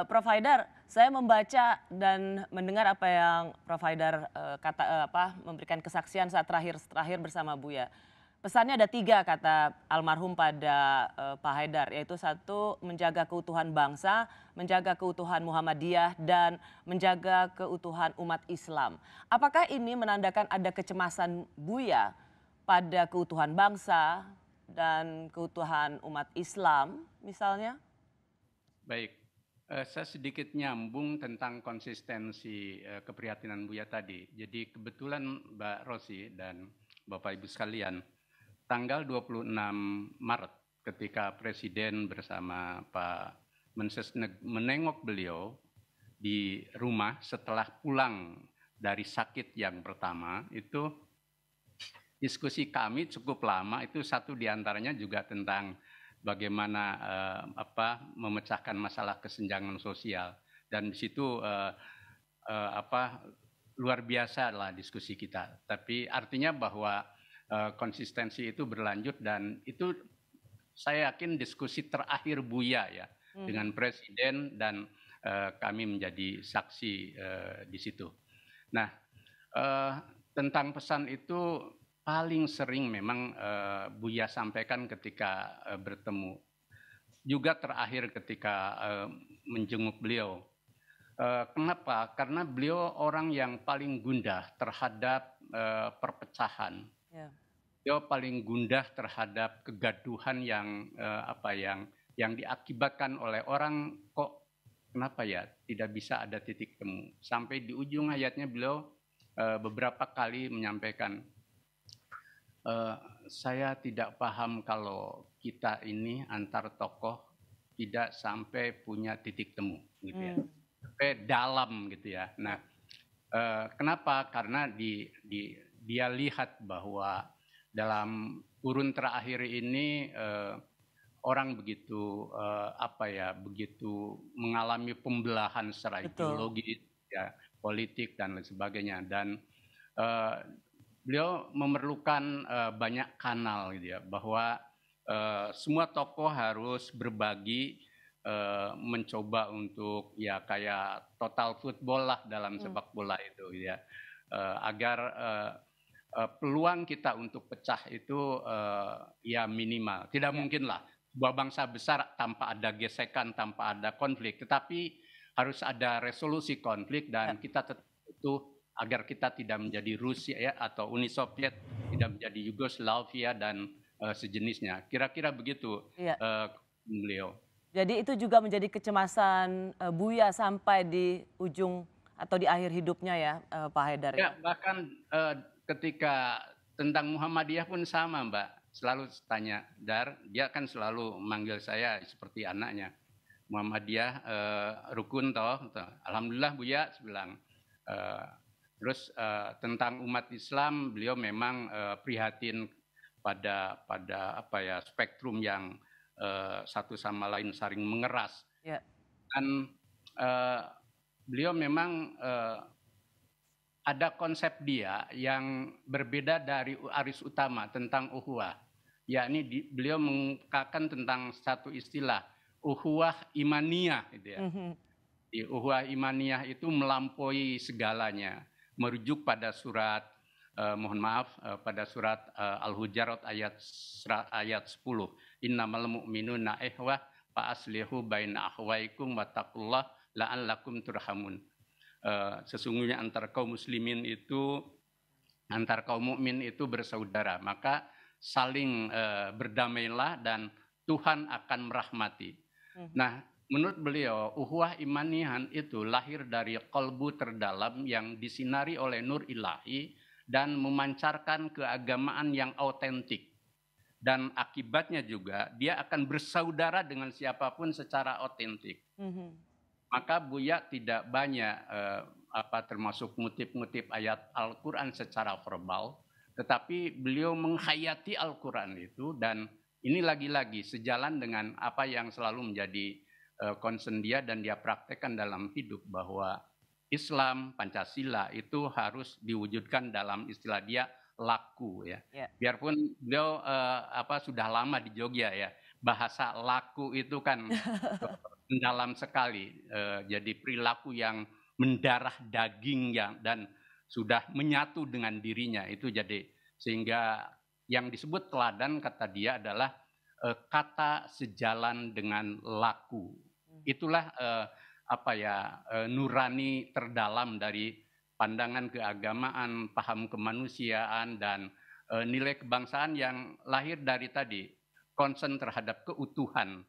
Prof. Haidar, saya membaca dan mendengar apa yang Prof. Haidar memberikan kesaksian saat terakhir bersama Buya. Pesannya ada 3 kata almarhum pada Pak Haidar, yaitu 1 menjaga keutuhan bangsa, menjaga keutuhan Muhammadiyah, dan menjaga keutuhan umat Islam. Apakah ini menandakan ada kecemasan Buya pada keutuhan bangsa dan keutuhan umat Islam misalnya? Baik, saya sedikit nyambung tentang konsistensi keprihatinan Buya tadi. Jadi kebetulan Mbak Rosi dan Bapak Ibu sekalian, tanggal 26 Maret ketika Presiden bersama Pak Mensesnek menengok beliau di rumah setelah pulang dari sakit yang pertama, itu diskusi kami cukup lama, itu satu diantaranya juga tentang bagaimana memecahkan masalah kesenjangan sosial, dan di situ luar biasa lah diskusi kita. Tapi artinya bahwa konsistensi itu berlanjut, dan itu saya yakin diskusi terakhir Buya ya dengan Presiden, dan kami menjadi saksi di situ. Nah, tentang pesan itu paling sering memang Buya sampaikan ketika bertemu. Juga terakhir ketika menjenguk beliau. Kenapa? Karena beliau orang yang paling gundah terhadap perpecahan. Yeah. Beliau paling gundah terhadap kegaduhan yang yang diakibatkan oleh orang, kok kenapa ya tidak bisa ada titik temu. Sampai di ujung hayatnya beliau beberapa kali menyampaikan, saya tidak paham kalau kita ini antar tokoh tidak sampai punya titik temu, gitu ya, sampai dalam, gitu ya. Nah, kenapa? Karena dia lihat bahwa dalam kurun terakhir ini orang begitu begitu mengalami pembelahan secara ideologis, ya, politik dan lain sebagainya, dan beliau memerlukan banyak kanal, gitu ya, bahwa semua tokoh harus berbagi, mencoba untuk ya kayak total football lah dalam sepak bola itu, gitu ya, agar peluang kita untuk pecah itu ya minimal. Tidak mungkin lah sebuah bangsa besar tanpa ada gesekan, tanpa ada konflik, tetapi harus ada resolusi konflik, dan kita tetap butuh agar kita tidak menjadi Rusia ya, atau Uni Soviet, tidak menjadi Yugoslavia dan sejenisnya. Kira-kira begitu beliau. Jadi itu juga menjadi kecemasan Buya sampai di ujung atau di akhir hidupnya ya, Pak Haidar. Ya, bahkan ketika tentang Muhammadiyah pun sama, Mbak. Selalu tanya, Dar, dia kan selalu manggil saya seperti anaknya. Muhammadiyah rukun toh. Alhamdulillah Buya, bilang. Terus tentang umat Islam, beliau memang prihatin pada spektrum yang satu sama lain saling mengeras. Yeah. Dan beliau memang ada konsep dia yang berbeda dari Aris Utama tentang ukhuwah. Yakni beliau mengungkapkan tentang satu istilah, ukhuwah imaniyah, gitu ya. Di ukhuwah imaniyah itu melampaui segalanya. Merujuk pada surat pada surat Al-Hujurat ayat 10. Innamal mu'minuna ikhwah fa aslihu baina akhwaikum wattaqullah la'allakum turhamun. Sesungguhnya antar kaum muslimin itu, antar kaum mukmin itu bersaudara, maka saling berdamailah dan Tuhan akan merahmati. Nah, menurut beliau, ukhuwah imanihan itu lahir dari qalbu terdalam yang disinari oleh nur ilahi dan memancarkan keagamaan yang autentik. Dan akibatnya juga dia akan bersaudara dengan siapapun secara autentik. Maka Buya tidak banyak termasuk ngutip-ngutip ayat Al-Quran secara verbal, tetapi beliau menghayati Al-Quran itu, dan ini lagi-lagi sejalan dengan apa yang selalu menjadi concern dia dan dia praktekkan dalam hidup, bahwa Islam, Pancasila itu harus diwujudkan dalam istilah dia laku ya. Biarpun beliau sudah lama di Jogja ya, bahasa laku itu kan mendalam sekali. Jadi perilaku yang mendarah daging dan sudah menyatu dengan dirinya itu, jadi sehingga yang disebut teladan kata dia adalah kata sejalan dengan laku. Itulah nurani terdalam dari pandangan keagamaan, paham kemanusiaan, dan nilai kebangsaan yang lahir dari tadi concern terhadap keutuhan